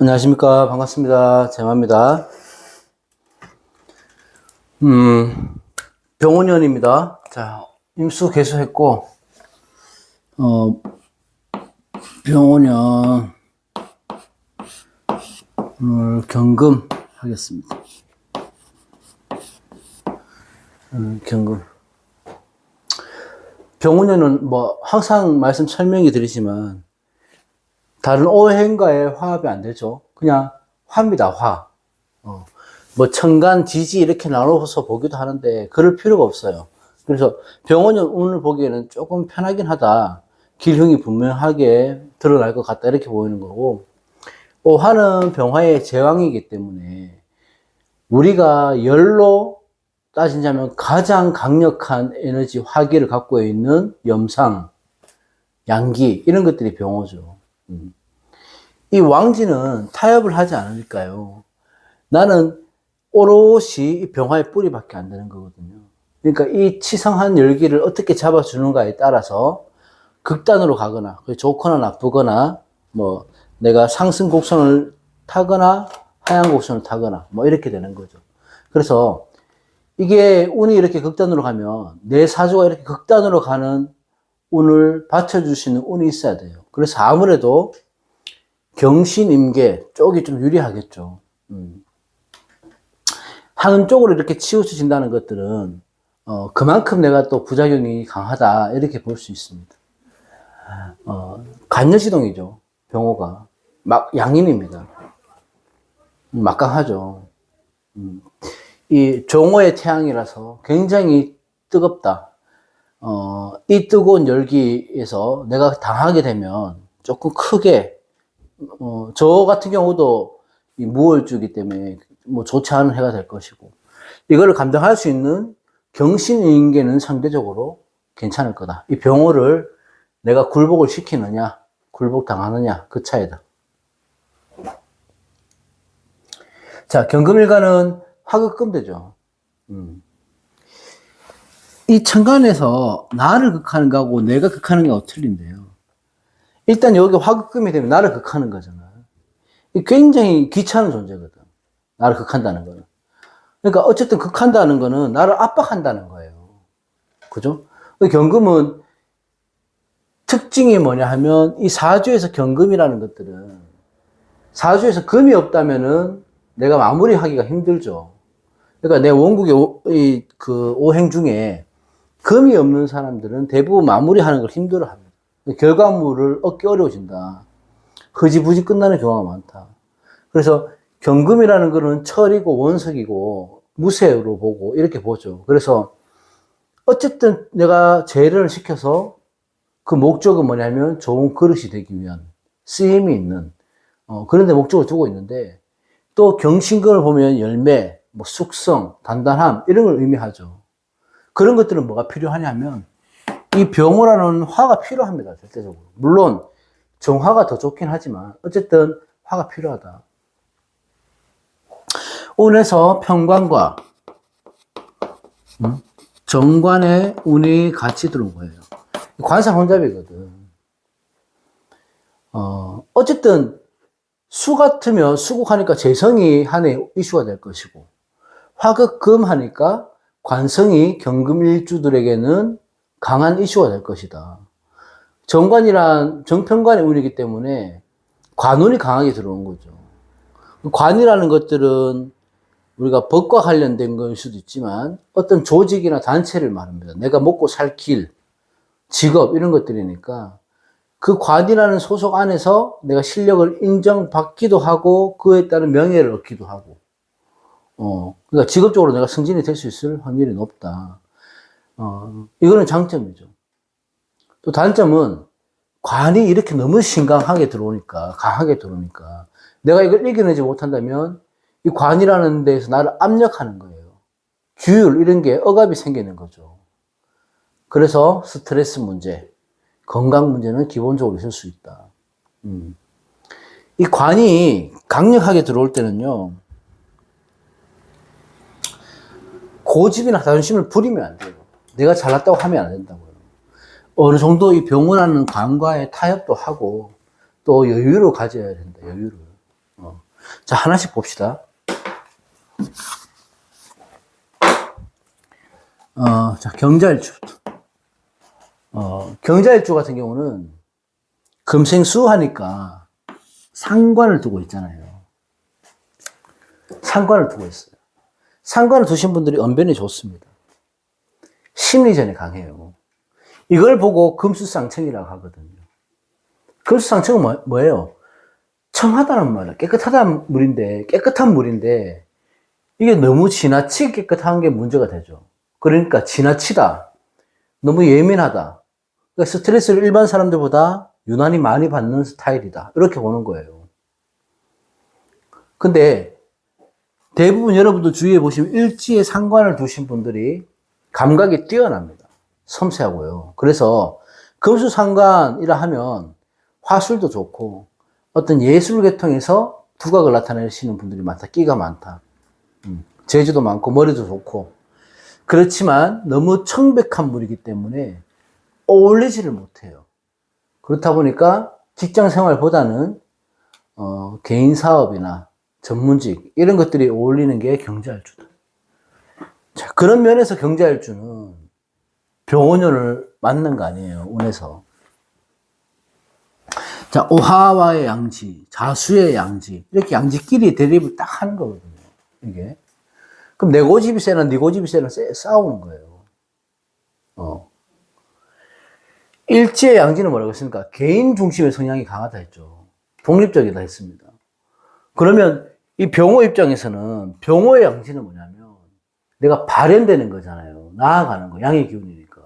안녕하십니까. 반갑습니다. 재마입니다. 병원연입니다. 자, 임수 개수했고, 병원연, 오늘 경금 하겠습니다. 경금. 병원연은 뭐, 항상 말씀 설명이 드리지만, 다른 오행과의 화합이 안 되죠. 그냥 화입니다, 화. 뭐 천간, 지지 이렇게 나눠서 보기도 하는데 그럴 필요가 없어요. 그래서 병원은 운을 보기에는 조금 편하긴 하다. 길흉이 분명하게 드러날 것 같다 이렇게 보이는 거고, 화는 병화의 제왕이기 때문에 우리가 열로 따진다면 가장 강력한 에너지 화기를 갖고 있는 염상, 양기 이런 것들이 병호죠. 이 왕지는 타협을 하지 않으니까요. 나는 오롯이 병화의 뿌리밖에 안 되는 거거든요. 그러니까 이 치성한 열기를 어떻게 잡아주는가에 따라서 극단으로 가거나, 좋거나 나쁘거나, 뭐, 내가 상승 곡선을 타거나, 하향 곡선을 타거나, 뭐, 이렇게 되는 거죠. 그래서 이게 운이 이렇게 극단으로 가면 내 사주가 이렇게 극단으로 가는 운을 받쳐주시는 운이 있어야 돼요. 그래서 아무래도 경신임계 쪽이 좀 유리하겠죠. 한쪽으로 이렇게 치우쳐진다는 것들은 그만큼 내가 또 부작용이 강하다 이렇게 볼 수 있습니다. 간여지동이죠. 병호가 막 양인입니다. 막강하죠. 이 종호의 태양이라서 굉장히 뜨겁다. 이 뜨거운 열기에서 내가 당하게 되면 조금 크게 저 같은 경우도 이 무월주기 때문에 뭐 좋지 않은 해가 될 것이고, 이거를 감당할 수 있는 경신인계는 상대적으로 괜찮을 거다. 이 병호를 내가 굴복을 시키느냐, 굴복당하느냐, 그 차이다. 자, 경금일간은 화극금대죠. 이 천간에서 나를 극하는 거하고 내가 극하는 게 틀린데요. 일단 여기 화극금이 되면 나를 극하는 거잖아. 굉장히 귀찮은 존재거든. 나를 극한다는 거는. 그러니까 어쨌든 극한다는 거는 나를 압박한다는 거예요. 그죠? 경금은 특징이 뭐냐 하면 이 사주에서 경금이라는 것들은 사주에서 금이 없다면은 내가 마무리하기가 힘들죠. 그러니까 내 원국의 그 오행 중에 금이 없는 사람들은 대부분 마무리하는 걸 힘들어 합니다. 결과물을 얻기 어려워진다. 흐지부지 끝나는 경우가 많다. 그래서 경금이라는 거는 철이고 원석이고 무쇠로 보고 이렇게 보죠. 그래서 어쨌든 내가 재련을 시켜서 그 목적은 뭐냐면 좋은 그릇이 되기 위한 쓰임이 있는 그런 데 목적을 두고 있는데, 또 경신금을 보면 열매, 뭐 숙성, 단단함 이런 걸 의미하죠. 그런 것들은 뭐가 필요하냐면 이 병호라는 화가 필요합니다. 절대적으로. 물론 정화가 더 좋긴 하지만 어쨌든 화가 필요하다. 운에서 편관과 정관의 운이 같이 들어온 거예요. 관상 혼잡이거든. 어쨌든 수 같으면 수국하니까 재성이 한해 이슈가 될 것이고, 화극금 하니까 관성이 경금일주들에게는 강한 이슈가 될 것이다. 정관이란 정편관의 운이기 때문에 관운이 강하게 들어온 거죠. 관이라는 것들은 우리가 법과 관련된 걸 수도 있지만 어떤 조직이나 단체를 말합니다. 내가 먹고 살 길, 직업 이런 것들이니까 그 관이라는 소속 안에서 내가 실력을 인정받기도 하고 그에 따른 명예를 얻기도 하고, 그러니까 직업적으로 내가 승진이 될 수 있을 확률이 높다. 이거는 장점이죠. 또 단점은 관이 이렇게 너무 신강하게 들어오니까, 강하게 들어오니까 내가 이걸 이겨내지 못한다면 이 관이라는 데에서 나를 압력하는 거예요. 규율 이런 게 억압이 생기는 거죠. 그래서 스트레스 문제, 건강 문제는 기본적으로 있을 수 있다. 이 관이 강력하게 들어올 때는요, 고집이나 자존심을 부리면 안 돼요. 내가 잘났다고 하면 안 된다고요. 어느 정도 이 병원하는 관과의 타협도 하고 또 여유를 가져야 된다. 여유를. 자, 하나씩 봅시다. 자, 경자일주. 경자일주 같은 경우는 금생수 하니까 상관을 두고 있잖아요. 상관을 두고 있어요. 상관을 두신 분들이 언변이 좋습니다. 심리전이 강해요. 이걸 보고 금수상청이라고 하거든요. 금수상청은 뭐예요? 청하다는 말이야. 깨끗하다는 물인데, 깨끗한 물인데, 이게 너무 지나치게 깨끗한 게 문제가 되죠. 그러니까 지나치다. 너무 예민하다. 그러니까 스트레스를 일반 사람들보다 유난히 많이 받는 스타일이다. 이렇게 보는 거예요. 근데 대부분 여러분들 주위에 보시면 일지에 상관을 두신 분들이 감각이 뛰어납니다. 섬세하고요. 그래서 금수상관이라 하면 화술도 좋고 어떤 예술 계통에서 두각을 나타내시는 분들이 많다. 끼가 많다. 재주도 많고 머리도 좋고. 그렇지만 너무 청백한 물이기 때문에 어울리지를 못해요. 그렇다 보니까 직장 생활보다는 개인 사업이나 전문직 이런 것들이 어울리는 게 경자일주다. 자, 그런 면에서 경자일주는 병원년을 맞는 거 아니에요. 운에서. 자, 오하와의 양지, 자수의 양지 이렇게 양지끼리 대립을 딱 하는 거거든요. 이게. 그럼 내 고집이 세나 네 고집이 세나 싸우는 거예요. 일지의 양지는 뭐라고 했습니까? 개인 중심의 성향이 강하다 했죠. 독립적이다 했습니다. 그러면 이 병호 입장에서는 병호의 양지는 뭐냐면 내가 발현되는 거잖아요. 나아가는 거, 양의 기운이니까.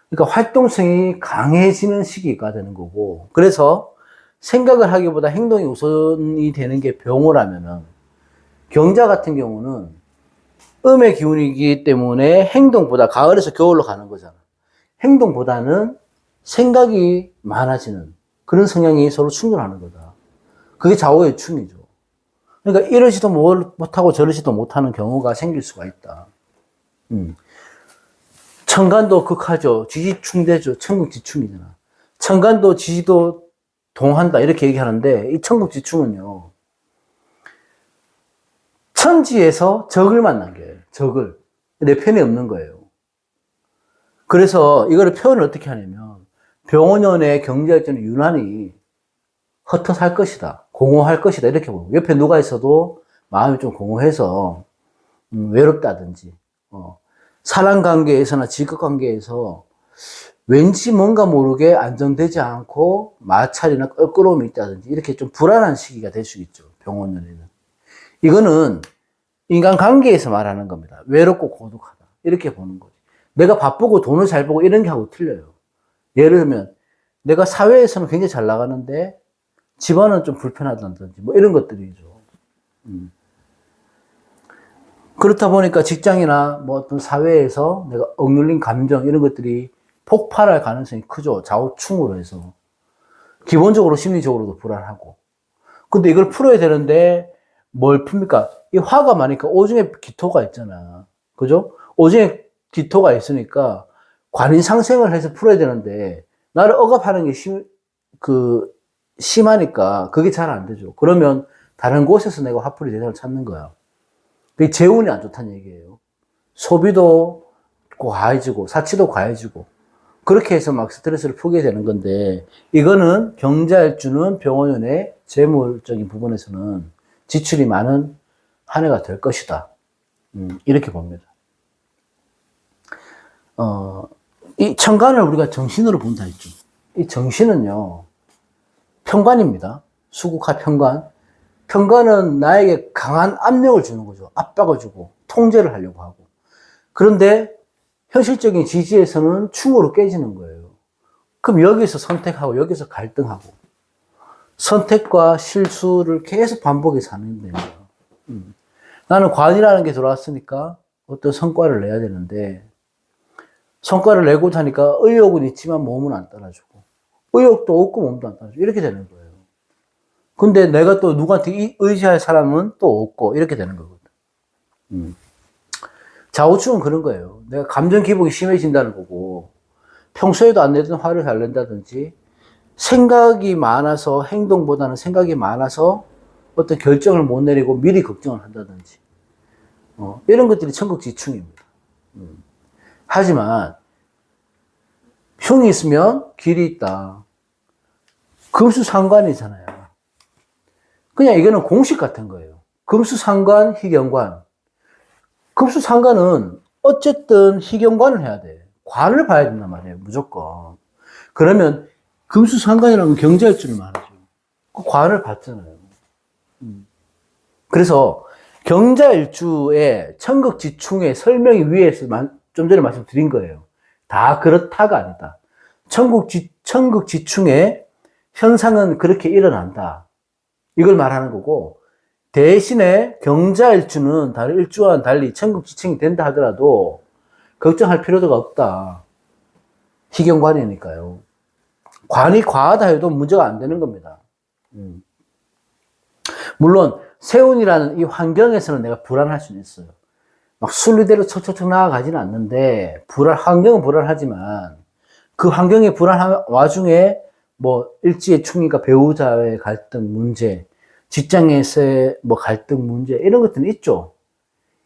그러니까 활동성이 강해지는 시기가 되는 거고, 그래서 생각을 하기보다 행동이 우선이 되는 게 병호라면은 경자 같은 경우는 음의 기운이기 때문에 행동보다 가을에서 겨울로 가는 거잖아. 행동보다는 생각이 많아지는 그런 성향이 서로 충돌하는 거다. 그게 좌우의 충이죠. 그러니까 이러지도 못하고 저러지도 못하는 경우가 생길 수가 있다. 천간도 극하죠. 지지충대죠. 천국지충이잖아. 천간도 지지도 동한다. 이렇게 얘기하는데 이 천국지충은요. 천지에서 적을 만난 거예요. 적을. 내 편이 없는 거예요. 그래서 이거를 표현을 어떻게 하냐면 병원연의 경제일주는 유난히 헛헛할 것이다. 공허할 것이다. 이렇게 보고 옆에 누가 있어도 마음이 좀 공허해서 외롭다든지 사람 관계에서나 직업 관계에서 왠지 뭔가 모르게 안정되지 않고 마찰이나 껄끄러움이 있다든지 이렇게 좀 불안한 시기가 될 수 있죠. 병원연에는. 이거는 인간 관계에서 말하는 겁니다. 외롭고 고독하다. 이렇게 보는 거지. 내가 바쁘고 돈을 잘 벌고 이런 게 하고 틀려요. 예를 들면 내가 사회에서는 굉장히 잘 나가는데 집안은 좀 불편하다든지 뭐 이런 것들이죠. 그렇다 보니까 직장이나 뭐 어떤 사회에서 내가 억눌린 감정 이런 것들이 폭발할 가능성이 크죠. 좌우충으로 해서. 기본적으로 심리적으로도 불안하고. 근데 이걸 풀어야 되는데 뭘 풉니까? 이 화가 많으니까 오중에 기토가 있잖아. 그죠? 오중에 기토가 있으니까 관인상생을 해서 풀어야 되는데 나를 억압하는 게 심하니까 그게 잘 안 되죠. 그러면 다른 곳에서 내가 화풀이 대상을 찾는 거야. 그게 재운이 안 좋다는 얘기예요. 소비도 과해지고 사치도 과해지고 그렇게 해서 막 스트레스를 풀게 되는 건데 이거는 경자일주는 병원연의 재물적인 부분에서는 지출이 많은 한 해가 될 것이다. 이렇게 봅니다. 이 천간을 우리가 정신으로 본다 했죠. 이 정신은요, 편관입니다. 수국화 편관. 편관은 나에게 강한 압력을 주는 거죠. 압박을 주고, 통제를 하려고 하고. 그런데 현실적인 지지에서는 충으로 깨지는 거예요. 그럼 여기서 선택하고, 여기서 갈등하고, 선택과 실수를 계속 반복해서 하는 거예요. 나는 관이라는 게 들어왔으니까 어떤 성과를 내야 되는데, 성과를 내고자 하니까 의욕은 있지만 몸은 안 따라주고, 의욕도 없고 몸도 안 따라주고, 이렇게 되는 거예요. 근데 내가 또 누구한테 의지할 사람은 또 없고, 이렇게 되는 거거든. 좌우충은 그런 거예요. 내가 감정 기복이 심해진다는 거고, 평소에도 안 내던 화를 잘 낸다든지, 생각이 많아서 행동보다는 생각이 많아서 어떤 결정을 못 내리고 미리 걱정을 한다든지, 이런 것들이 천국지충입니다. 하지만 흉이 있으면 길이 있다. 금수상관이잖아요. 그냥 이거는 공식 같은 거예요. 금수상관, 희경관. 금수상관은 어쨌든 희경관을 해야 돼. 관을 봐야 된단 말이에요. 무조건. 그러면 금수상관이라는 경자일주를 말하죠. 그 관을 봤잖아요. 그래서 경자일주의 천극지충의 설명이 위에서 좀 전에 말씀드린 거예요. 다 그렇다가 아니다. 천극지충의 현상은 그렇게 일어난다. 이걸 말하는 거고, 대신에 경자일주는 다른 일주와는 달리 천극지충이 된다 하더라도 걱정할 필요가 없다. 희경관이니까요. 관이 과하다 해도 문제가 안 되는 겁니다. 물론 세운이라는 이 환경에서는 내가 불안할 수는 있어요. 막 순리대로 척척척 나아가지는 않는데 환경은 불안하지만 그 환경이 불안한 와중에 뭐 일지의 충이가 배우자의 갈등 문제, 직장에서의 뭐 갈등 문제 이런 것들은 있죠.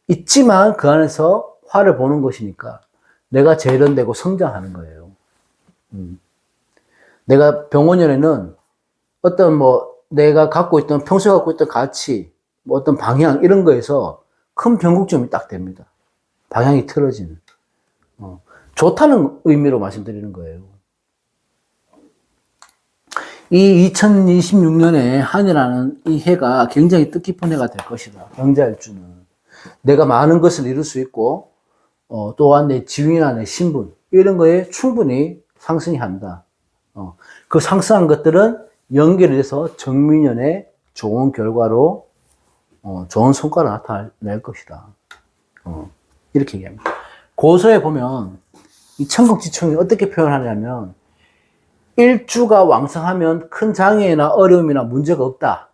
있지만 그 안에서 화를 보는 것이니까 내가 재련되고 성장하는 거예요. 내가 병원연에는 어떤 뭐 내가 평소에 갖고 있던 가치, 뭐 어떤 방향 이런 거에서 큰 변곡점이 딱 됩니다. 방향이 틀어지는. 좋다는 의미로 말씀드리는 거예요. 이 2026년에 한해라는 이 해가 굉장히 뜻깊은 해가 될 것이다. 경자일주는. 내가 많은 것을 이룰 수 있고, 또한 내 지위나 내 신분, 이런 거에 충분히 상승이 한다. 그 상승한 것들은 연결이 돼서 정민년에 좋은 결과로, 좋은 성과를 나타낼 것이다. 이렇게 얘기합니다. 고서에 보면, 이 천국지충이 어떻게 표현하냐면, 일주가 왕성하면 큰 장애나 어려움이나 문제가 없다.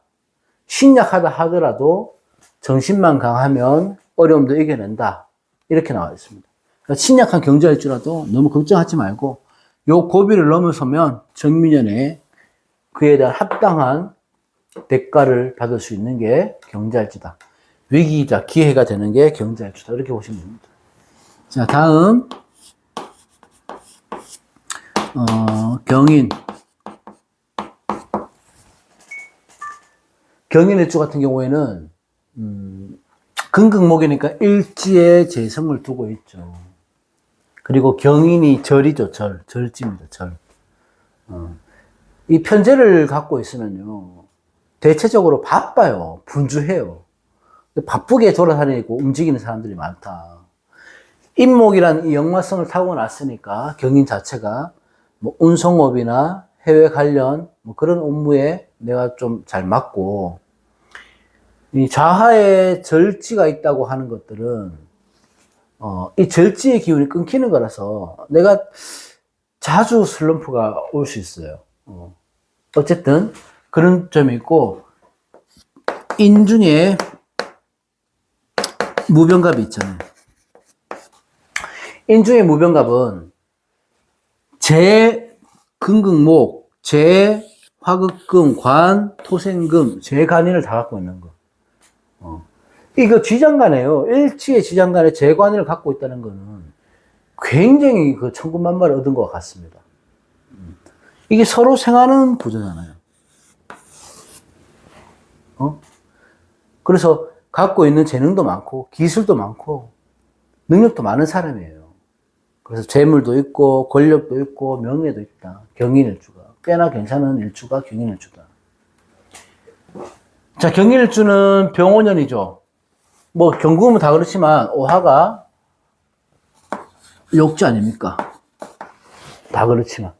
신약하다 하더라도 정신만 강하면 어려움도 이겨낸다. 이렇게 나와 있습니다. 그러니까 신약한 경자일주라도 너무 걱정하지 말고 요 고비를 넘어서면 정민년에 그에 대한 합당한 대가를 받을 수 있는 게 경자일주다. 위기이자 기회가 되는 게 경자일주다. 이렇게 보시면 됩니다. 자, 다음 경인. 경인일주 같은 경우에는, 금극목이니까 일지에 재성을 두고 있죠. 그리고 경인이 절이죠, 절지입니다, 절. 이 편제를 갖고 있으면요, 대체적으로 바빠요, 분주해요. 바쁘게 돌아다니고 움직이는 사람들이 많다. 인목이라는 이 역마성을 타고 났으니까 경인 자체가 뭐 운송업이나 해외 관련 뭐 그런 업무에 내가 좀 잘 맞고, 이 좌하에 절지가 있다고 하는 것들은 이 절지의 기운이 끊기는 거라서 내가 자주 슬럼프가 올 수 있어요. 어쨌든 그런 점이 있고, 인중에 무병갑이 있잖아요. 인중의 무병갑은 재금극목, 재화극금, 관, 토생금, 재간인을 다 갖고 있는 거. 이거 지장간에요. 일치의 지장간에 재관을 갖고 있다는 거는 굉장히 그 천군만마를 얻은 것 같습니다. 이게 서로 생하는 구조잖아요. 그래서 갖고 있는 재능도 많고, 기술도 많고, 능력도 많은 사람이에요. 그래서 재물도 있고, 권력도 있고, 명예도 있다. 경인일주가. 꽤나 괜찮은 일주가 경인일주다. 자, 경인일주는 병오년이죠. 뭐, 경금은 다 그렇지만, 오하가 욕지 아닙니까? 다 그렇지만.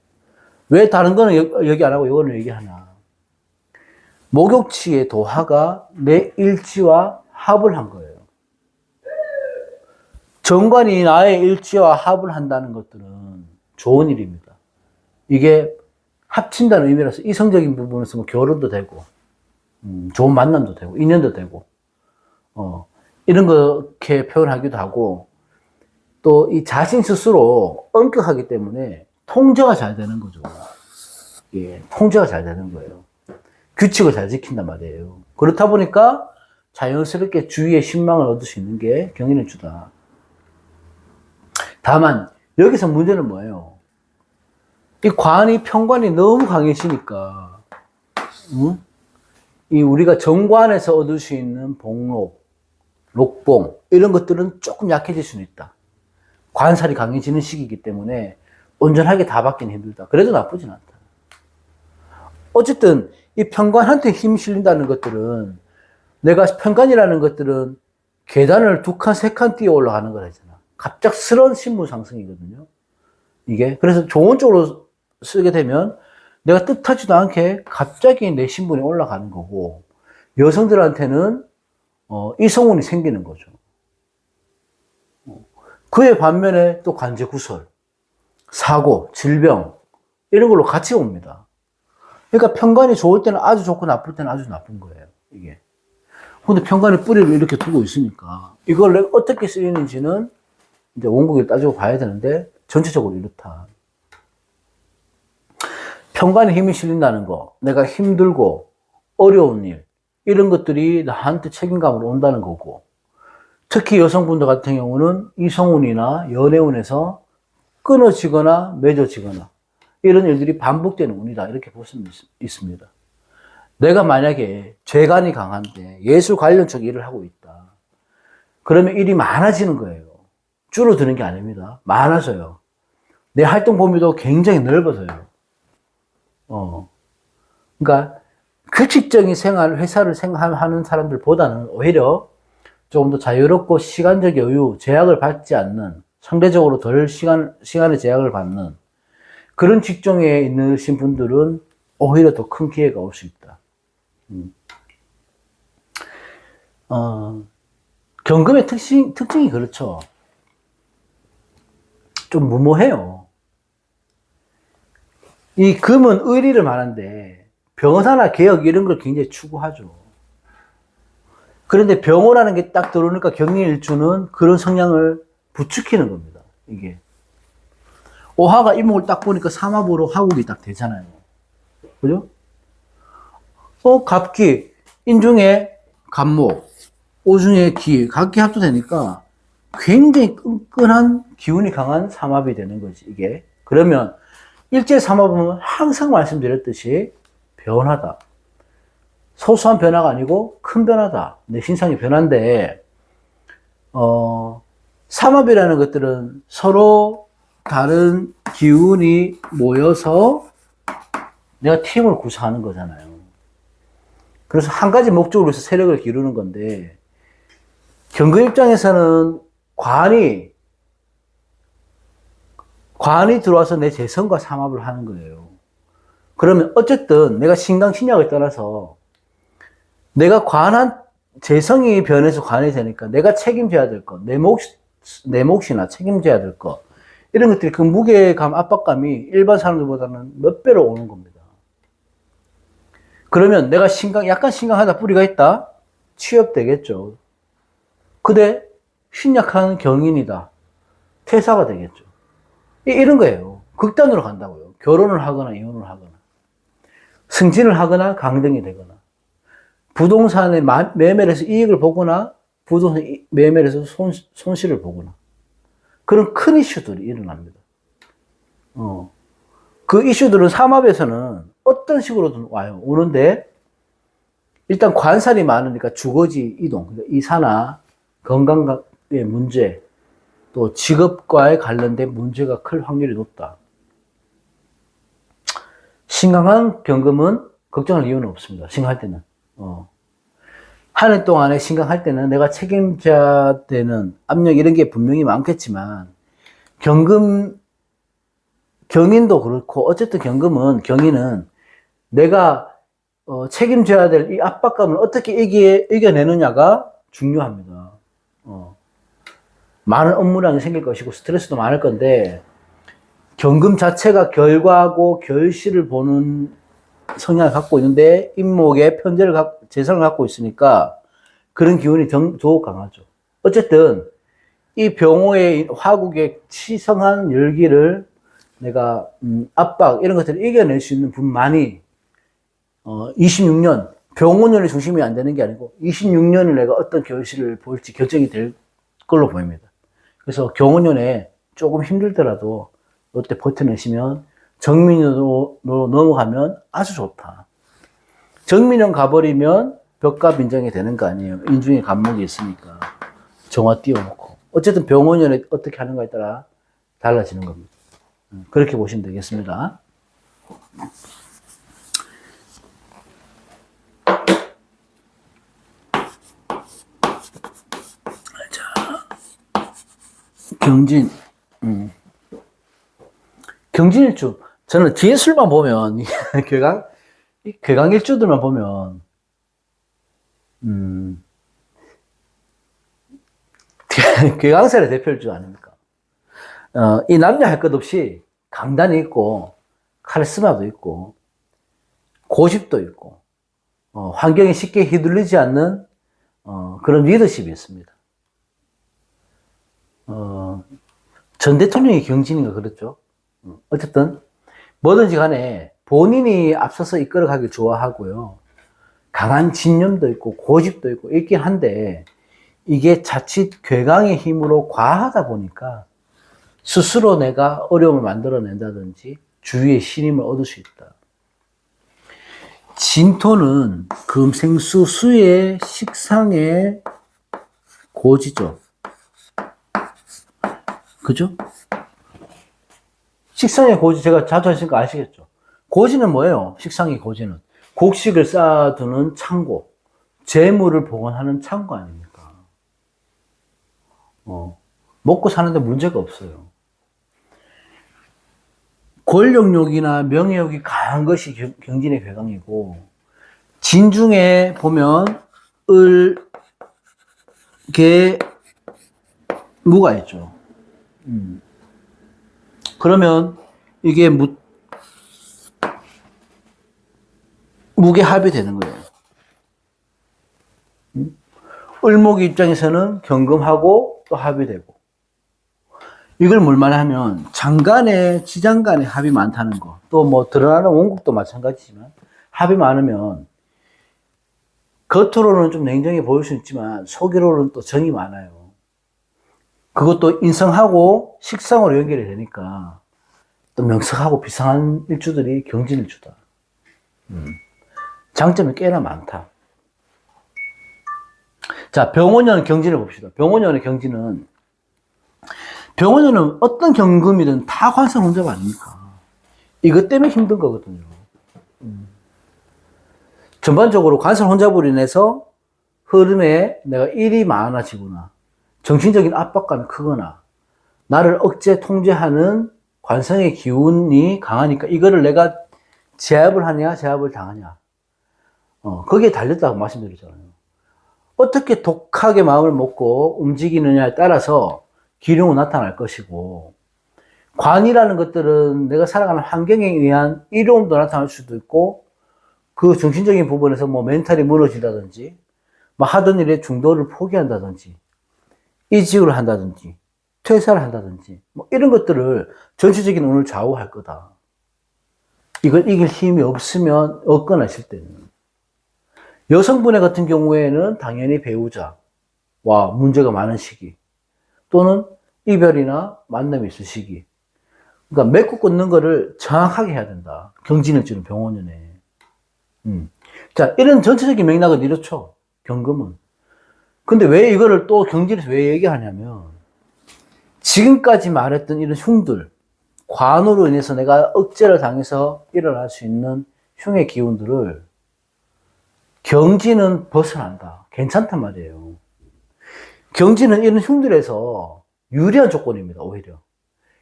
왜 다른 거는 여기 안 하고 이거는 얘기하나. 목욕치의 도화가 내 일지와 합을 한 거예요. 정관이 나의 일지와 합을 한다는 것들은 좋은 일입니다. 이게 합친다는 의미라서 이성적인 부분에서 뭐 결혼도 되고, 좋은 만남도 되고, 인연도 되고, 이런 거 이렇게 표현하기도 하고, 또 이 자신 스스로 엄격하기 때문에 통제가 잘 되는 거죠. 예, 통제가 잘 되는 거예요. 규칙을 잘 지킨단 말이에요. 그렇다 보니까 자연스럽게 주위의 신망을 얻을 수 있는 게 경인의 주다. 다만 여기서 문제는 뭐예요? 이 관이 편관이 너무 강해지니까 이 우리가 정관에서 얻을 수 있는 복록, 녹봉 이런 것들은 조금 약해질 수는 있다. 관살이 강해지는 시기이기 때문에 온전하게 다 받기는 힘들다. 그래도 나쁘진 않다. 어쨌든 이 편관한테 힘이 실린다는 것들은 내가 편관이라는 것들은 계단을 2칸, 3칸 뛰어 올라가는 거잖아. 갑작스러운 신분 상승이거든요. 이게. 그래서 좋은 쪽으로 쓰게 되면 내가 뜻하지도 않게 갑자기 내 신분이 올라가는 거고, 여성들한테는 이성운이 생기는 거죠. 그의 반면에 또 관제구설, 사고, 질병 이런 걸로 같이 옵니다. 그러니까 편관이 좋을 때는 아주 좋고 나쁠 때는 아주 나쁜 거예요. 이게. 근데 편관의 뿌리를 이렇게 두고 있으니까 이걸 내가 어떻게 쓰이는지는 이제 원국을 따지고 봐야 되는데 전체적으로 이렇다. 편관에 힘이 실린다는 거, 내가 힘들고 어려운 일 이런 것들이 나한테 책임감으로 온다는 거고, 특히 여성분들 같은 경우는 이성운이나 연애운에서 끊어지거나 맺어지거나 이런 일들이 반복되는 운이다. 이렇게 볼 수 있습니다. 내가 만약에 재간이 강한데 예술 관련 쪽 일을 하고 있다. 그러면 일이 많아지는 거예요. 줄어드는 게 아닙니다. 많아져요. 내 활동 범위도 굉장히 넓어져요. 그러니까 규칙적인 생활, 회사를 생활하는 사람들보다는 오히려 조금 더 자유롭고 시간적 여유, 제약을 받지 않는, 상대적으로 덜 시간의 제약을 받는 그런 직종에 있으신 분들은 오히려 더 큰 기회가 올 수 있다. 경금의 특징이 그렇죠. 좀 무모해요. 이 금은 의리를 말하는데 병사나 개혁 이런 걸 굉장히 추구하죠. 그런데 병호라는 게 딱 들어오니까 경인일주는 그런 성향을 부추기는 겁니다. 이게. 오화가 이목을 딱 보니까 삼합으로 화국이 딱 되잖아요. 그죠? 갑기, 인중에 간목, 오중에 기, 각기 합도되니까 굉장히 끈끈한 기운이 강한 삼합이 되는 거지, 이게. 그러면 일제 삼합은 항상 말씀드렸듯이 변화다. 소소한 변화가 아니고 큰 변화다. 내 신상의 변화인데, 삼합이라는 것들은 서로 다른 기운이 모여서 내가 팀을 구성하는 거잖아요. 그래서 한 가지 목적으로 해서 세력을 기르는 건데, 경금 입장에서는 관이 들어와서 내 재성과 삼합을 하는 거예요. 그러면 어쨌든 내가 신강 신약을 떠나서 내가 재성이 변해서 관이 되니까 내가 책임져야 될 것, 내 몫이나 책임져야 될 것, 이런 것들이 그 무게감, 압박감이 일반 사람들보다는 몇 배로 오는 겁니다. 그러면 내가 약간 신강하다 뿌리가 있다? 취업되겠죠. 근데 신약한 경인이다. 퇴사가 되겠죠. 이런 거예요. 극단으로 간다고요. 결혼을 하거나 이혼을 하거나, 승진을 하거나 강등이 되거나, 부동산의 매매를 해서 이익을 보거나, 부동산 매매를 해서 손실을 보거나, 그런 큰 이슈들이 일어납니다. 그 이슈들은 삼합에서는 어떤 식으로든 와요. 오는데, 일단 관살이 많으니까 주거지 이동, 이사나 건강의 문제, 또 직업과의 관련된 문제가 클 확률이 높다. 신강한 경금은 걱정할 이유는 없습니다. 신강할 때는. 한 해 동안에 신강할 때는 내가 책임져야 되는 압력 이런 게 분명히 많겠지만, 경인도 그렇고, 어쨌든 경인은 내가 책임져야 될 이 압박감을 어떻게 이겨내느냐가 중요합니다. 많은 업무량이 생길 것이고 스트레스도 많을 건데, 경금 자체가 결과하고 결실을 보는 성향을 갖고 있는데 임목에 재성을 갖고 있으니까 그런 기운이 더욱 강하죠. 어쨌든 이 병호의 화국의 치성한 열기를 내가 압박 이런 것들을 이겨낼 수 있는 분만이 26년 병원년의 중심이 안 되는 게 아니고 26년을 내가 어떤 결실을 볼지 결정이 될 걸로 보입니다. 그래서 경호년에 조금 힘들더라도 이때 버텨내시면 정민으로 넘어가면 아주 좋다. 정민년 가버리면 벽갑 인정이 되는 거 아니에요. 인중에 간목이 있으니까 정화 띄워놓고 어쨌든 병원년에 어떻게 하는가에 따라 달라지는 겁니다. 그렇게 보시면 되겠습니다. 경진, 경진일주. 저는 뒤에 술만 보면, 괴강일주들만 보면, 괴강설의 대표일주 아닙니까? 이 남녀 할 것 없이 강단이 있고, 카리스마도 있고, 고집도 있고, 환경에 쉽게 휘둘리지 않는, 그런 리더십이 있습니다. 전 대통령이 경진인가 그랬죠. 어쨌든 뭐든지 간에 본인이 앞서서 이끌어가길 좋아하고요. 강한 진념도 있고 고집도 있고 있긴 한데 이게 자칫 괴강의 힘으로 과하다 보니까 스스로 내가 어려움을 만들어낸다든지 주위의 신임을 얻을 수 있다. 진토는 금생수 수의 식상의 고지죠. 그죠? 식상의 고지, 제가 자주 하시니까 아시겠죠? 고지는 뭐예요? 식상의 고지는. 곡식을 쌓아두는 창고, 재물을 보관하는 창고 아닙니까? 먹고 사는데 문제가 없어요. 권력욕이나 명예욕이 강한 것이 경진의 괴강이고, 진중에 보면, 을, 개, 무가 있죠. 그러면 이게 무게합이 되는 거예요. 을목 입장에서는 경금하고 또 합이 되고. 이걸 뭘 말하면 장간에 지장간에 합이 많다는 거. 또 뭐 드러나는 원국도 마찬가지지만 합이 많으면 겉으로는 좀 냉정해 보일 수 있지만 속으로는 또 정이 많아요. 그것도 인성하고 식상으로 연결이 되니까 또 명석하고 비상한 일주들이 경진일주다. 장점이 꽤나 많다. 자, 병원년 경진을 봅시다. 병원년의 경진은 병원년은 어떤 경금이든 다 관성 혼잡 아닙니까? 이것 때문에 힘든 거거든요. 전반적으로 관성 혼잡으로 인해서 흐름에 내가 일이 많아지거나 정신적인 압박감이 크거나 나를 억제 통제하는 관성의 기운이 강하니까 이거를 내가 제압을 하냐 제압을 당하냐 거기에 달렸다고 말씀드렸잖아요. 어떻게 독하게 마음을 먹고 움직이느냐에 따라서 기룡은 나타날 것이고 관이라는 것들은 내가 살아가는 환경에 의한 이로움도 나타날 수도 있고 그 정신적인 부분에서 뭐 멘탈이 무너진다든지 뭐 하던 일에 중도를 포기한다든지 이직을 한다든지 퇴사를 한다든지 뭐 이런 것들을 전체적인 운을 좌우할 거다. 이걸 이길 힘이 없으면 없거나 있을 때는 여성분의 같은 경우에는 당연히 배우자와 문제가 많은 시기 또는 이별이나 만남이 있을 시기 그러니까 맺고 끊는 거를 정확하게 해야 된다. 경진일주는 병원년에 자 이런 전체적인 맥락은 이렇죠. 경금은 근데 왜 이거를 또 경진에서 왜 얘기하냐면 지금까지 말했던 이런 흉들 관으로 인해서 내가 억제를 당해서 일어날 수 있는 흉의 기운들을 경진은 벗어난다. 괜찮단 말이에요. 경진은 이런 흉들에서 유리한 조건입니다. 오히려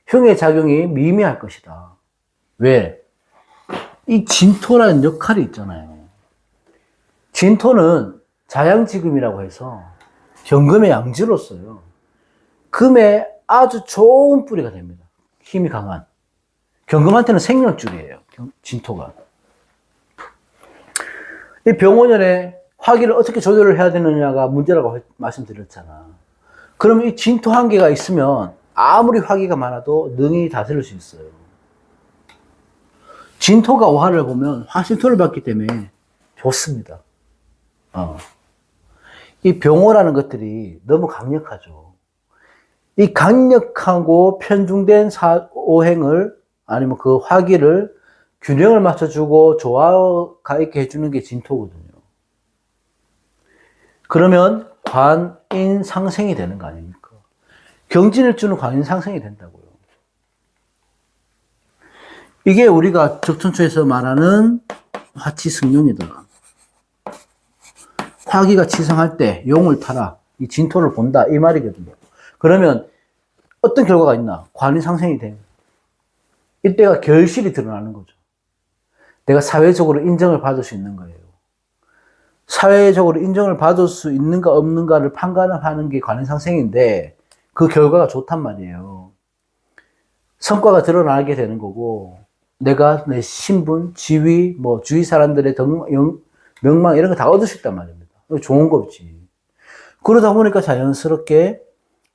흉의 작용이 미미할 것이다. 왜? 이 진토라는 역할이 있잖아요. 진토는 자양지금이라고 해서 경금의 양지로서요. 금에 아주 좋은 뿌리가 됩니다. 힘이 강한. 경금한테는 생명줄이에요. 진토가. 이 병원년에 화기를 어떻게 조절을 해야 되느냐가 문제라고 말씀드렸잖아. 그러면 이 진토 한 개가 있으면 아무리 화기가 많아도 능히 다스릴 수 있어요. 진토가 오화를 보면 화신토를 받기 때문에 좋습니다. 이 병호라는 것들이 너무 강력하죠. 이 강력하고 편중된 오행을 아니면 그 화기를 균형을 맞춰주고 조화가 있게 해주는 게 진토거든요. 그러면 관인 상생이 되는 거 아닙니까? 경진을 주는 관인 상생이 된다고요. 이게 우리가 적천초에서 말하는 화치승용이다. 화기가 치성할 때 용을 타라. 이 진토를 본다. 이 말이거든요. 그러면 어떤 결과가 있나? 관이 상생이 돼. 이때가 결실이 드러나는 거죠. 내가 사회적으로 인정을 받을 수 있는 거예요. 사회적으로 인정을 받을 수 있는가 없는가를 판단하는 게 관이 상생인데 그 결과가 좋단 말이에요. 성과가 드러나게 되는 거고 내가 내 신분, 지위, 뭐 주위 사람들의 명망 이런 거 다 얻을 수 있단 말입니다. 좋은 거지. 그러다 보니까 자연스럽게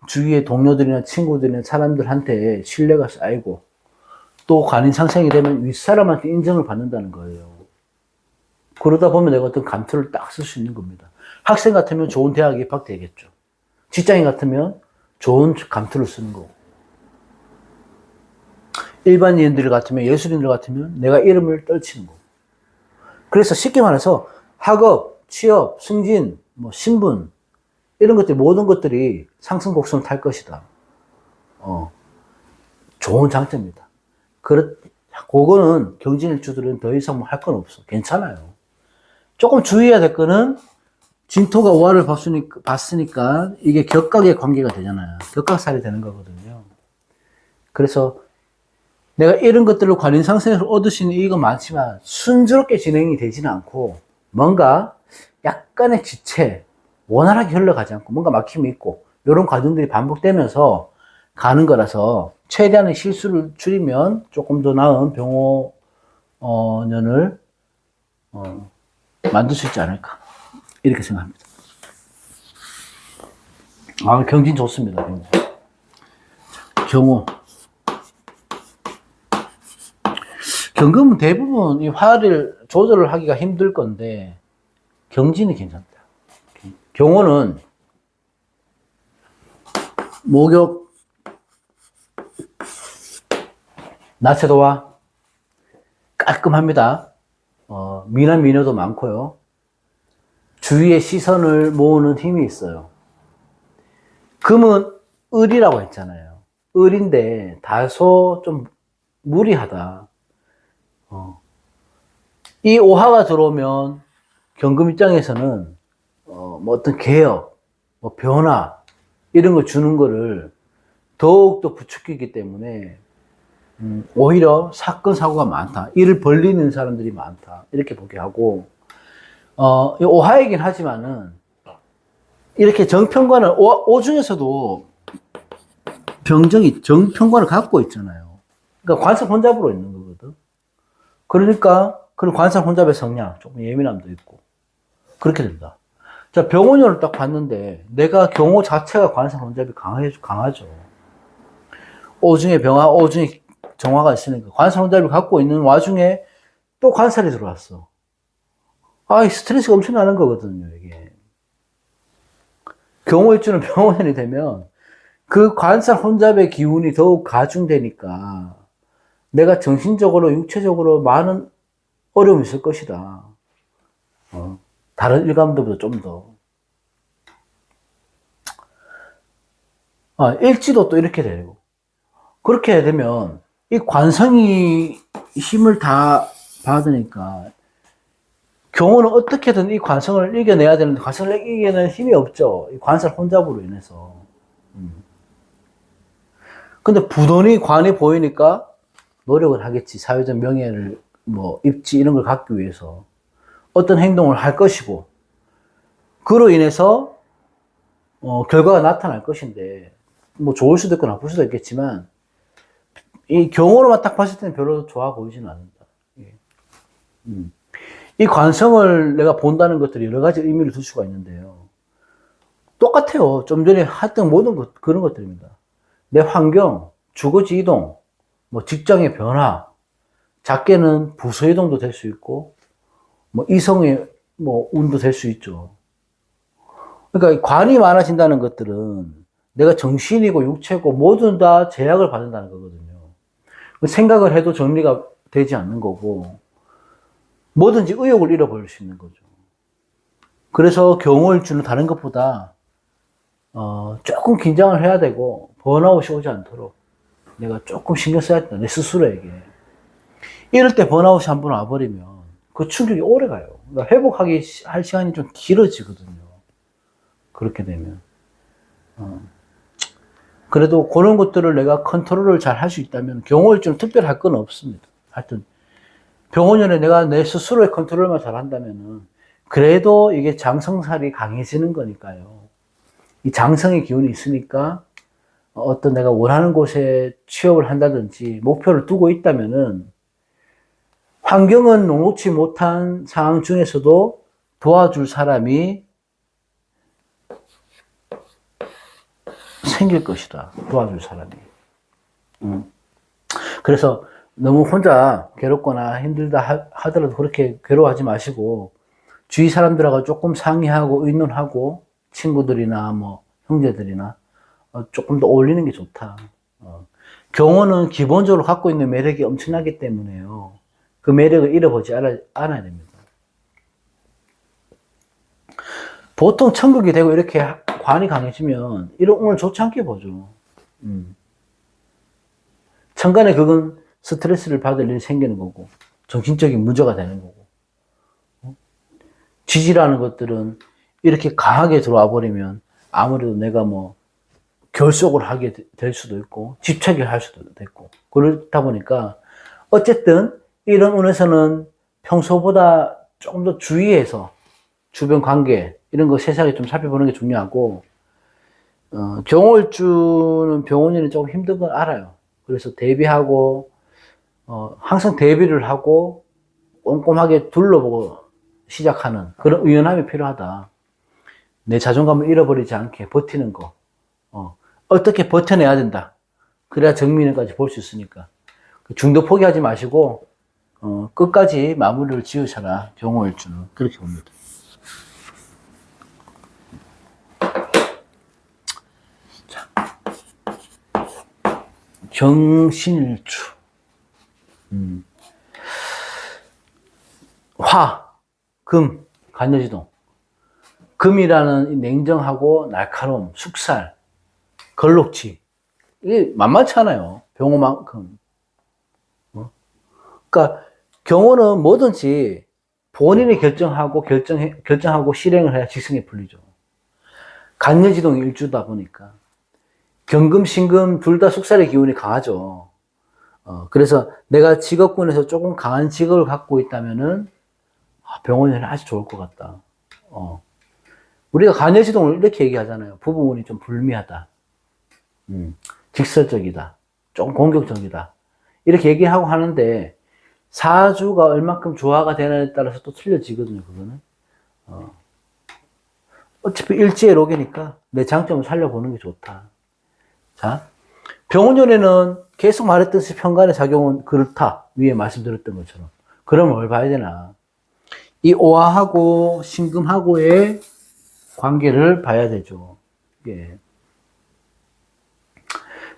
주위의 동료들이나 친구들이나 사람들한테 신뢰가 쌓이고 또 관인 상생이 되면 윗사람한테 인정을 받는다는 거예요. 그러다 보면 내가 어떤 감투를 딱 쓸 수 있는 겁니다. 학생 같으면 좋은 대학에 입학되겠죠. 직장인 같으면 좋은 감투를 쓰는 거고. 일반인들 같으면, 예술인들 같으면 내가 이름을 떨치는 거고. 그래서 쉽게 말해서 학업, 취업, 승진, 뭐 신분 이런 것들 모든 것들이 상승 곡선을 탈 것이다. 좋은 장점입니다. 그거는 경진일주들은 더 이상 뭐 할 건 없어. 괜찮아요. 조금 주의해야 될 거는 진토가 오화를 봤으니까 이게 격각의 관계가 되잖아요. 격각살이 되는 거거든요. 그래서 내가 이런 것들로 관인 상승에서 얻을 수 있는 이익은 많지만 순조롭게 진행이 되지는 않고 뭔가 약간의 지체, 원활하게 흘러가지 않고 뭔가 막힘이 있고 이런 과정들이 반복되면서 가는 거라서 최대한의 실수를 줄이면 조금 더 나은 병호년을 만들 수 있지 않을까 이렇게 생각합니다. 경진 좋습니다. 경진. 경호. 경금은 대부분 이 화를 조절을 하기가 힘들 건데 경진이 괜찮다. 경호는 목욕, 나체도와 깔끔합니다. 미남 미녀도 많고요. 주위의 시선을 모으는 힘이 있어요. 금은 을이라고 했잖아요. 을인데 다소 좀 무리하다. 이 오화가 들어오면 경금 입장에서는 뭐 어떤 개혁, 뭐 변화 이런 걸 주는 거를 더욱더 부추기기 때문에 오히려 사건 사고가 많다. 일을 벌리는 사람들이 많다. 이렇게 보게 하고 오화이긴 하지만은 이렇게 정평관을 오 중에서도 병정이 정평관을 갖고 있잖아요. 그러니까 관사 혼잡으로 있는 거거든. 그러니까 그런 관사 혼잡의 성향, 조금 예민함도 있고 그렇게 된다. 자, 병원을 딱 봤는데 내가 경호 자체가 관사 혼잡이 강하죠. 오중에 병화, 오중에 정화가 있으니까 관사 혼잡을 갖고 있는 와중에 또 관살이 들어왔어. 스트레스가 엄청 나는 거거든요, 이게. 경호일주는 병원이 되면 그 관살 혼잡의 기운이 더욱 가중되니까 내가 정신적으로, 육체적으로 많은 어려움이 있을 것이다. 다른 일감들보다 좀 더. 일지도 또 이렇게 되고. 그렇게 되면 이 관성이 힘을 다 받으니까 경호는 어떻게든 이 관성을 이겨내야 되는데 관성을 이겨내는 힘이 없죠. 이 관살 혼잡으로 인해서. 근데 부돈이 관이 보이니까 노력을 하겠지. 사회적 명예를 뭐 입지 이런 걸 갖기 위해서 어떤 행동을 할 것이고 그로 인해서 결과가 나타날 것인데 뭐 좋을 수도 있고 나쁠 수도 있겠지만 이 경호로만 딱 봤을 때는 별로 좋아 보이지는 않는다. 이 관성을 내가 본다는 것들이 여러 가지 의미를 둘 수가 있는데요. 똑같아요. 좀 전에 했던 모든 것, 그런 것들입니다. 내 환경, 주거지 이동, 뭐 직장의 변화, 작게는 부서 이동도 될 수 있고, 뭐 이성의 뭐 운도 될 수 있죠. 그러니까 관이 많아진다는 것들은 내가 정신이고 육체고 모두 다 제약을 받는다는 거거든요. 생각을 해도 정리가 되지 않는 거고, 뭐든지 의욕을 잃어버릴 수 있는 거죠. 그래서 경우일주는 다른 것보다 조금 긴장을 해야 되고 번아웃이 오지 않도록 내가 조금 신경 써야 된다. 내 스스로에게. 이럴 때 번아웃이 한번 와버리면 그 충격이 오래 가요. 그러니까 회복하기 할 시간이 좀 길어지거든요. 그렇게 되면. 그래도 그런 것들을 내가 컨트롤을 잘 할 수 있다면 경우일주는 특별히 할 건 없습니다. 하여튼 병원연에 내가 내 스스로의 컨트롤만 잘 한다면은 그래도 이게 장성살이 강해지는 거니까요. 이 장성의 기운이 있으니까 어떤 내가 원하는 곳에 취업을 한다든지 목표를 두고 있다면은 환경은 녹록지 못한 상황 중에서도 도와줄 사람이 생길 것이다. 도와줄 사람이. 그래서 너무 혼자 괴롭거나 힘들다 하더라도 그렇게 괴로워하지 마시고 주위 사람들하고 조금 상의하고 의논하고 친구들이나 뭐 형제들이나 조금 더 어울리는 게 좋다. 경호는 기본적으로 갖고 있는 매력이 엄청나기 때문에요. 그 매력을 잃어보지 않아야 됩니다. 보통 천국이 되고 이렇게 관이 강해지면 이런 운을 좋지 않게 보죠. 천간에 그건 스트레스를 받을 일이 생기는 거고 정신적인 문제가 되는 거고 지지라는 것들은 이렇게 강하게 들어와 버리면 아무래도 내가 뭐 결속을 하게 될 수도 있고 집착을 할 수도 있고 그렇다 보니까 어쨌든 이런 운에서는 평소보다 조금 더 주의해서 주변 관계 이런 거 세세하게 좀 살펴보는 게 중요하고 경월주는 병원일이 조금 힘든 건 알아요. 그래서 대비하고 항상 대비를 하고 꼼꼼하게 둘러보고 시작하는 그런 유연함이 필요하다. 내 자존감을 잃어버리지 않게 버티는 거. 어떻게 버텨내야 된다. 그래야 정민회까지 볼 수 있으니까. 중도 포기하지 마시고, 끝까지 마무리를 지으셔라. 경호일주는. 그렇게 봅니다. 자, 경신일주. 화, 금, 간여지동. 금이라는 냉정하고 날카로움, 숙살, 걸록지. 이게 만만치 않아요. 병호만큼. 그러니까 경호는 뭐든지 본인이 결정하고 실행을 해야 직성에 풀리죠. 간여지동 일주다 보니까 경금, 신금 둘 다 숙살의 기운이 강하죠. 그래서 내가 직업군에서 조금 강한 직업을 갖고 있다면은 병원이 아주 좋을 것 같다. 우리가 간여지동을 이렇게 얘기하잖아요. 부부운이 좀 불미하다. 직설적이다. 좀 공격적이다. 이렇게 얘기하고 하는데 사주가 얼만큼 조화가 되느냐에 따라서 또 틀려지거든요. 그거는. 어차피 일지의 록이니까 내 장점을 살려보는 게 좋다. 자, 병원연에는 계속 말했듯이 편간의 작용은 그렇다. 위에 말씀드렸던 것처럼. 그럼 뭘 봐야 되나? 이 오화하고 신금하고의 관계를 봐야 되죠. 예.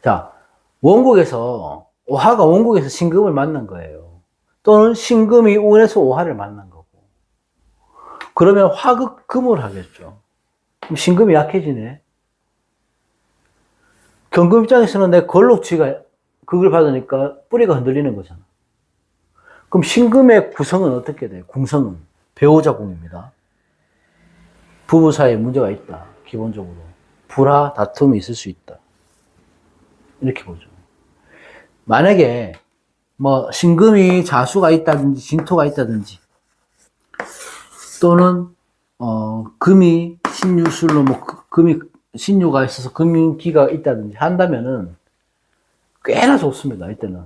자, 오화가 원국에서 신금을 만난 거예요. 또는 신금이 운에서 오화를 만난 거고. 그러면 화극금을 하겠죠. 그럼 신금이 약해지네. 경금 입장에서는 내 걸록지가 극을 받으니까 뿌리가 흔들리는 거잖아. 그럼 신금의 구성은 어떻게 돼요? 궁성은 배우자 궁입니다. 부부 사이에 문제가 있다. 기본적으로 불화, 다툼이 있을 수 있다. 이렇게 보죠. 만약에 뭐 신금이 자수가 있다든지 진토가 있다든지 또는 금이 신유술로 뭐 금이 신유가 있어서 금기가 있다든지 한다면은 꽤나 좋습니다. 이때는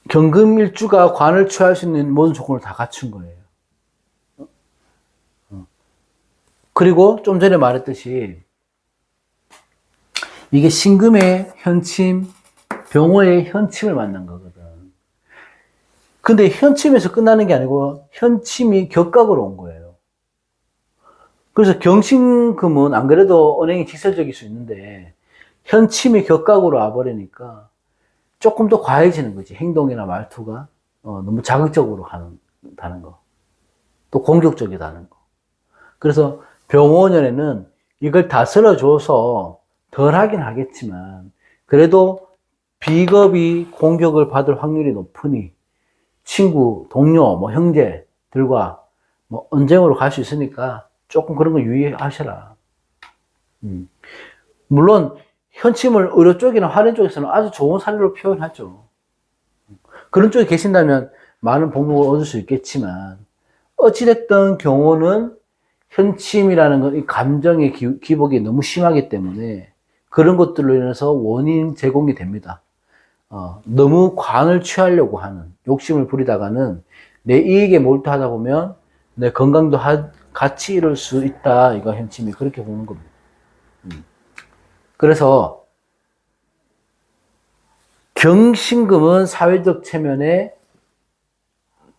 경금일주가 관을 취할 수 있는 모든 조건을 다 갖춘 거예요. 그리고 좀 전에 말했듯이 이게 신금의 현침, 병호의 현침을 만난 거거든. 근데 현침에서 끝나는 게 아니고 현침이 격각으로 온 거예요. 그래서 경신금은 안 그래도 은행이 직설적일 수 있는데 현침이 격각으로 와버리니까 조금 더 과해지는 거지. 행동이나 말투가 너무 자극적으로 다는 거. 또 공격적이다는 거. 그래서 병호년에는 이걸 다스려줘서 덜 하긴 하겠지만 그래도 비겁이 공격을 받을 확률이 높으니 친구, 동료, 뭐 형제들과 뭐 언쟁으로 갈 수 있으니까 조금 그런 거 유의하셔라. 물론 현침을 의료 쪽이나 화련 쪽에서는 아주 좋은 사례로 표현하죠. 그런 쪽에 계신다면 많은 복목을 얻을 수 있겠지만 어찌됐든 경우는 현침이라는 건 이 감정의 기복이 너무 심하기 때문에 그런 것들로 인해서 원인 제공이 됩니다. 너무 관을 취하려고 하는 욕심을 부리다가는 내 이익에 몰두하다 보면 내 건강도 같이 잃을 수 있다. 이거 현침이 그렇게 보는 겁니다. 그래서 경신금은 사회적 체면에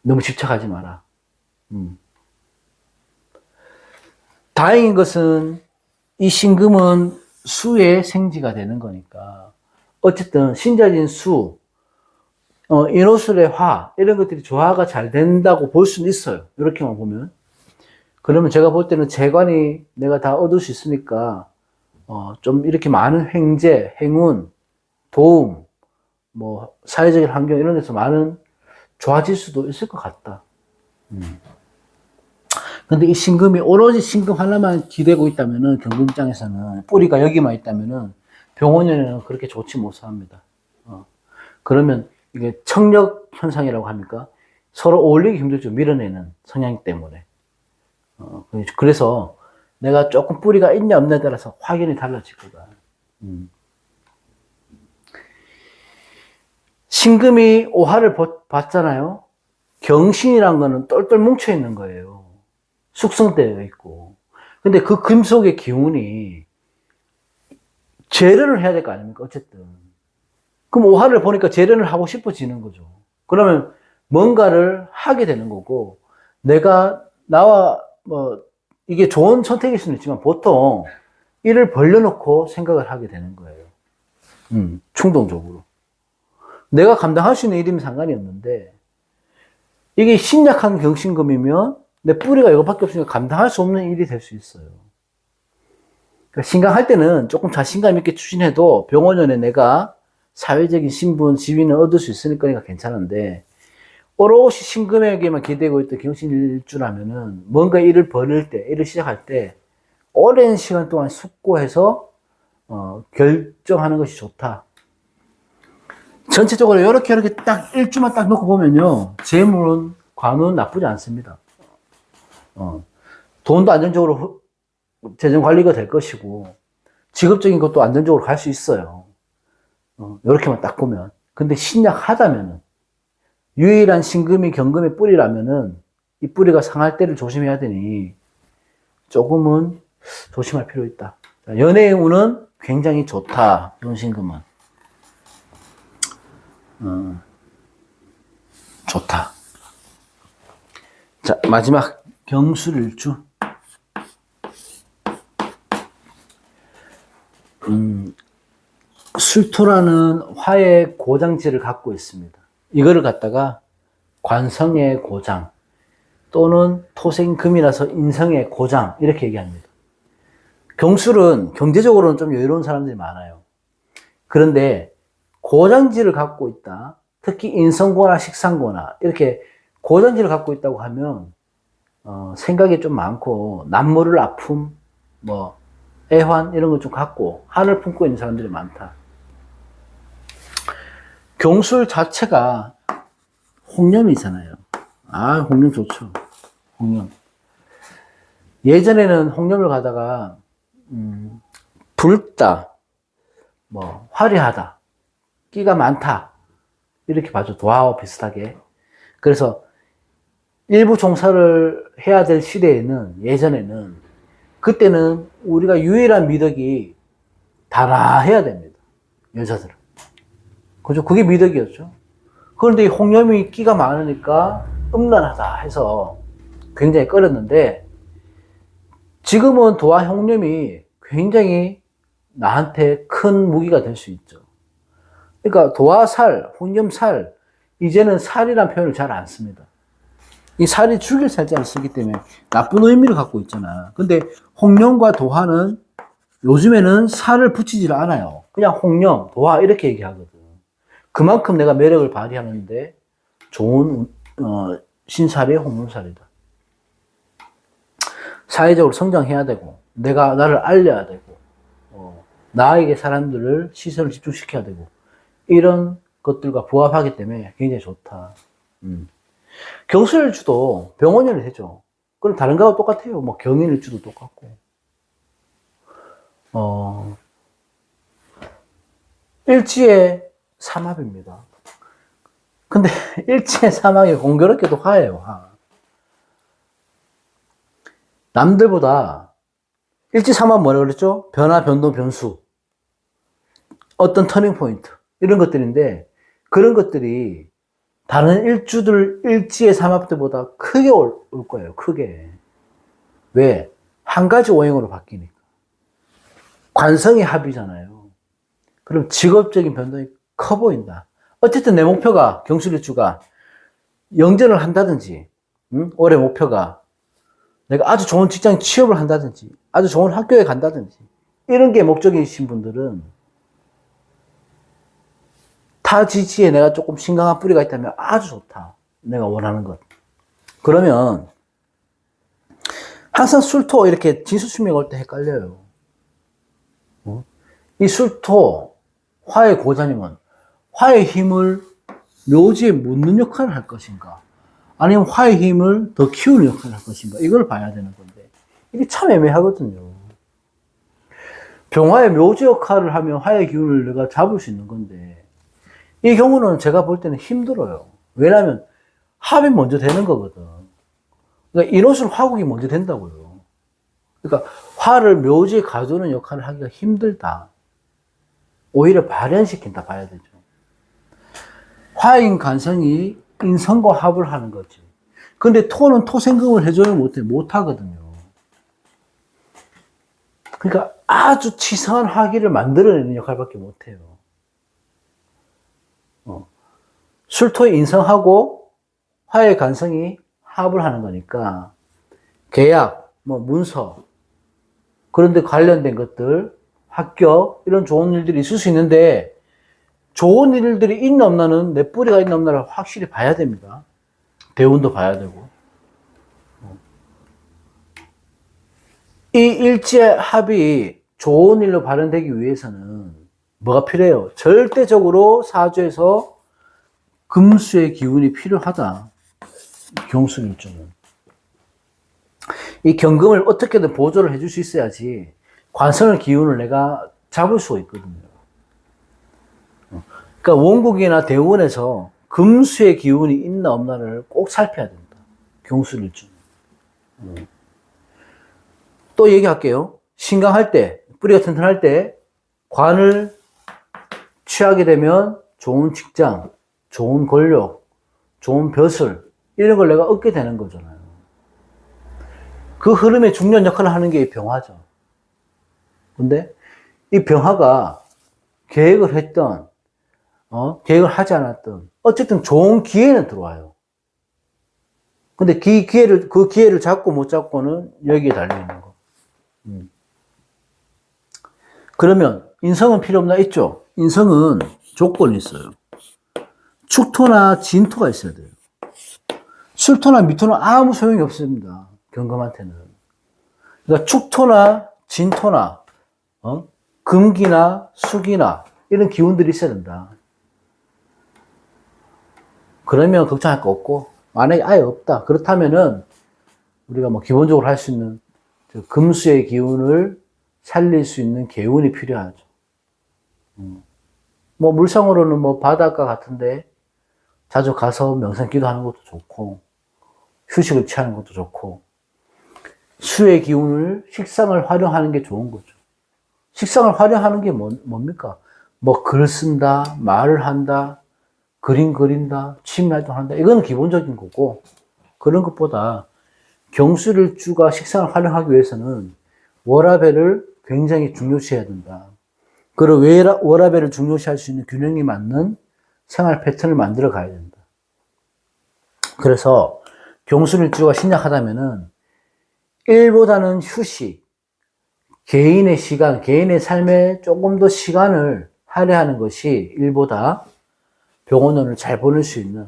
너무 집착하지 마라. 다행인 것은 이 신금은 수의 생지가 되는 거니까 어쨌든 신자진 수, 인호술의 화 이런 것들이 조화가 잘 된다고 볼 수는 있어요. 이렇게만 보면. 그러면 제가 볼 때는 재관이 내가 다 얻을 수 있으니까 좀 이렇게 많은 횡재, 행운, 도움, 뭐 사회적인 환경 이런 데서 많은 좋아질 수도 있을 것 같다. 근데 이 신금이 오로지 신금 하나만 기대고 있다면은 경금장에서는 뿌리가 여기만 있다면은 병원에는 그렇게 좋지 못합니다. 그러면 이게 청력 현상이라고 합니까? 서로 어울리기 힘들죠. 밀어내는 성향 때문에. 그래서 내가 조금 뿌리가 있냐 없냐에 따라서 확연히 달라질 거다. 신금이 오화를 받잖아요. 경신이란 거는 똘똘 뭉쳐 있는 거예요. 숙성되어 있고. 근데 그 금속의 기운이 재련을 해야 될 거 아닙니까? 어쨌든. 그럼 오화를 보니까 재련을 하고 싶어지는 거죠. 그러면 뭔가를 하게 되는 거고, 나와, 이게 좋은 선택일 수는 있지만 보통 이를 벌려놓고 생각을 하게 되는 거예요. 충동적으로. 내가 감당할 수 있는 일이면 상관이 없는데, 이게 신약한 경신금이면 내 뿌리가 이거밖에 없으니까 감당할 수 없는 일이 될 수 있어요. 그러니까 신강할 때는 조금 자신감 있게 추진해도 병원연에 내가 사회적인 신분, 지위는 얻을 수 있으니까 괜찮은데, 오롯이 신금에게만 기대고 있던 경신일주라면은 뭔가 일을 벌일 때, 일을 시작할 때, 오랜 시간 동안 숙고해서, 결정하는 것이 좋다. 전체적으로 이렇게 딱 일주만 딱 놓고 보면요. 재물은, 관운 나쁘지 않습니다. 돈도 안정적으로 재정 관리가 될 것이고, 직업적인 것도 안정적으로 갈 수 있어요. 이렇게만 딱 보면. 근데 신약하다면은, 유일한 신금이 경금의 뿌리라면은, 이 뿌리가 상할 때를 조심해야 되니, 조금은 조심할 필요 있다. 연애의 운은 굉장히 좋다. 연신금은. 좋다. 자, 마지막 경술일주. 술토라는 화의 고장지를 갖고 있습니다. 이거를 갖다가 관성의 고장 또는 토생금이라서 인성의 고장 이렇게 얘기합니다. 경술은 경제적으로는 좀 여유로운 사람들이 많아요. 그런데 고장지를 갖고 있다. 특히 인성고나 식상고나 이렇게 고장지를 갖고 있다고 하면 생각이 좀 많고 남모를 아픔, 뭐 애환 이런 거 좀 갖고 한을 품고 있는 사람들이 많다. 경술 자체가 홍념이잖아요. 홍념 좋죠. 홍념. 예전에는 홍념을 가다가 붉다, 뭐 화려하다, 끼가 많다 이렇게 봐줘. 도화와 비슷하게. 그래서 일부 종사를 해야 될 시대에는 예전에는 그때는 우리가 유일한 미덕이 단아해야 됩니다. 여자들은. 그죠? 그게 미덕이었죠. 그런데 이 홍염이 끼가 많으니까 음란하다 해서 굉장히 꺼렸는데, 지금은 도화 홍염이 굉장히 나한테 큰 무기가 될 수 있죠. 그러니까 도화살, 홍염살, 이제는 살이란 표현을 잘 안 씁니다. 이 살이 죽일 살자를 쓰기 때문에 나쁜 의미를 갖고 있잖아. 근데 홍염과 도화는 요즘에는 살을 붙이질 않아요. 그냥 홍염, 도화 이렇게 얘기하거든. 그만큼 내가 매력을 발휘하는데 좋은 신살이 홍염살이다. 사회적으로 성장해야 되고, 내가 나를 알려야 되고, 나에게 사람들을 시선을 집중시켜야 되고, 이런 것들과 부합하기 때문에 굉장히 좋다. 경술일주도 병원일을 해줘. 그럼 다른 거하고 똑같아요. 뭐 경인일주도 똑같고. 일지의 삼합입니다. 근데 일지의 삼합이 공교롭게도 화예요, 화. 남들보다 일지 삼합 뭐라 그랬죠? 변화, 변동, 변수. 어떤 터닝 포인트. 이런 것들인데, 그런 것들이 다른 일주들, 일지의 삼합들보다 크게 올 거예요, 크게. 왜? 한 가지 오행으로 바뀌니까. 관성의 합이잖아요. 그럼 직업적인 변동이 커 보인다. 어쨌든 내 목표가, 경술일주가 영전을 한다든지, 올해 목표가 내가 아주 좋은 직장 취업을 한다든지, 아주 좋은 학교에 간다든지, 이런 게 목적이신 분들은 타 지지에 내가 조금 심각한 뿌리가 있다면 아주 좋다. 내가 원하는 것. 그러면 항상 술토 이렇게 진수수명 올 때 헷갈려요. 이 술토, 화의 고자님은 화의 힘을 묘지에 묻는 역할을 할 것인가, 아니면 화의 힘을 더 키우는 역할을 할 것인가, 이걸 봐야 되는 건데, 이게 참 애매하거든요. 병화의 묘지 역할을 하면 화의 기운을 내가 잡을 수 있는 건데, 이 경우는 제가 볼 때는 힘들어요. 왜냐하면 합이 먼저 되는 거거든. 그러니까 인옷을 화국이 먼저 된다고요. 그러니까 화를 묘지에 가두는 역할을 하기가 힘들다. 오히려 발현시킨다 봐야 되죠. 화인 간성이 인성과 합을 하는 거지. 근데 토는 토생금을 해줘야 못하거든요. 그러니까 아주 치성한 화기를 만들어내는 역할밖에 못해요. 술토의 인성하고 화의 간성이 합을 하는 거니까, 계약, 문서, 그런데 관련된 것들, 합격, 이런 좋은 일들이 있을 수 있는데, 좋은 일들이 있나 없나는 내 뿌리가 있나 없나를 확실히 봐야 됩니다. 대운도 봐야 되고. 이 일지의 합이 좋은 일로 발현되기 위해서는 뭐가 필요해요? 절대적으로 사주에서 금수의 기운이 필요하다. 경술일주는. 이 경금을 어떻게든 보조를 해줄 수 있어야지 관성의 기운을 내가 잡을 수가 있거든요. 그러니까 원국이나 대운에서 금수의 기운이 있나 없나를 꼭 살펴야 된다. 경술일주는. 또 얘기할게요. 신강할 때, 뿌리가 튼튼할 때 관을 취하게 되면 좋은 직장, 좋은 권력, 좋은 벼슬, 이런 걸 내가 얻게 되는 거잖아요. 그 흐름에 중요한 역할을 하는 게 이 병화죠. 근데 이 병화가 계획을 했던, 계획을 하지 않았던, 어쨌든 좋은 기회는 들어와요. 근데 그 기회를 잡고 못 잡고는 여기에 달려있는 거. 그러면 인성은 필요 없나? 있죠. 인성은 조건이 있어요. 축토나 진토가 있어야 돼요. 술토나 미토는 아무 소용이 없습니다. 경금한테는. 그러니까 축토나 진토나 금기나 수기나 이런 기운들이 있어야 된다. 그러면 걱정할 거 없고, 만약에 아예 없다. 그렇다면은 우리가 기본적으로 할 수 있는 금수의 기운을 살릴 수 있는 계운이 필요하죠. 물상으로는 바닷가 같은데 자주 가서 명상 기도하는 것도 좋고, 휴식을 취하는 것도 좋고, 수의 기운을 식상을 활용하는 게 좋은 거죠. 식상을 활용하는 게 뭡니까? 뭐 글 쓴다, 말을 한다, 그림 그린다, 취미활동 한다. 이거는 기본적인 거고, 그런 것보다 경술일주가 식상을 활용하기 위해서는 워라밸을 굉장히 중요시해야 된다. 그리고 워라밸을 중요시할 수 있는 균형이 맞는 생활 패턴을 만들어 가야 된다. 그래서 경술일주가 신약하다면은 일보다는 휴식, 개인의 시간, 개인의 삶에 조금 더 시간을 할애하는 것이 일보다 병원운을 잘 보낼 수 있는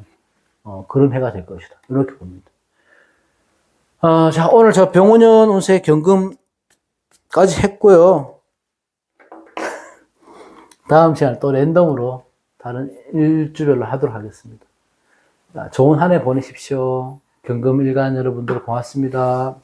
그런 해가 될 것이다. 이렇게 봅니다. 자, 오늘 저 병원년 운세 경금까지 했고요. 다음 시간에 또 랜덤으로 다른 일주별로 하도록 하겠습니다. 자, 좋은 한 해 보내십시오. 경금일간 여러분들 고맙습니다.